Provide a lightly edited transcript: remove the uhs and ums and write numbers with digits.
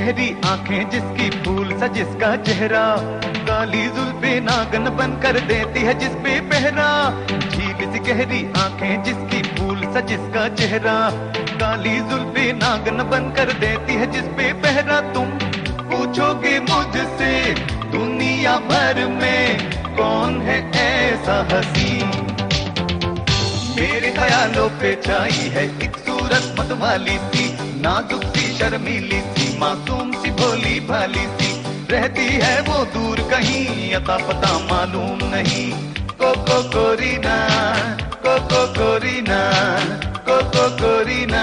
गहरी आंखें जिसकी फूल सा जिसका चेहरा, काली जुल्फे नागन बन कर देती है जिस पे पहरा। झील सी गहरी आंखें जिसकी फूल सा जिसका चेहरा, काली जुल्फे नागन बन कर देती है जिस पे पहरा। तुम पूछोगे मुझसे दुनिया भर में कौन है ऐसा हसी, मेरे ख्यालों पे छाई है एक सूरत मतवाली सी, नाजुक सी शर्मीली सी, मासूम सी भोली भाली सी। रहती है वो दूर कहीं अता पता मालूम नहीं। कोको कोरीना, कोको कोरीना, कोको कोरीना।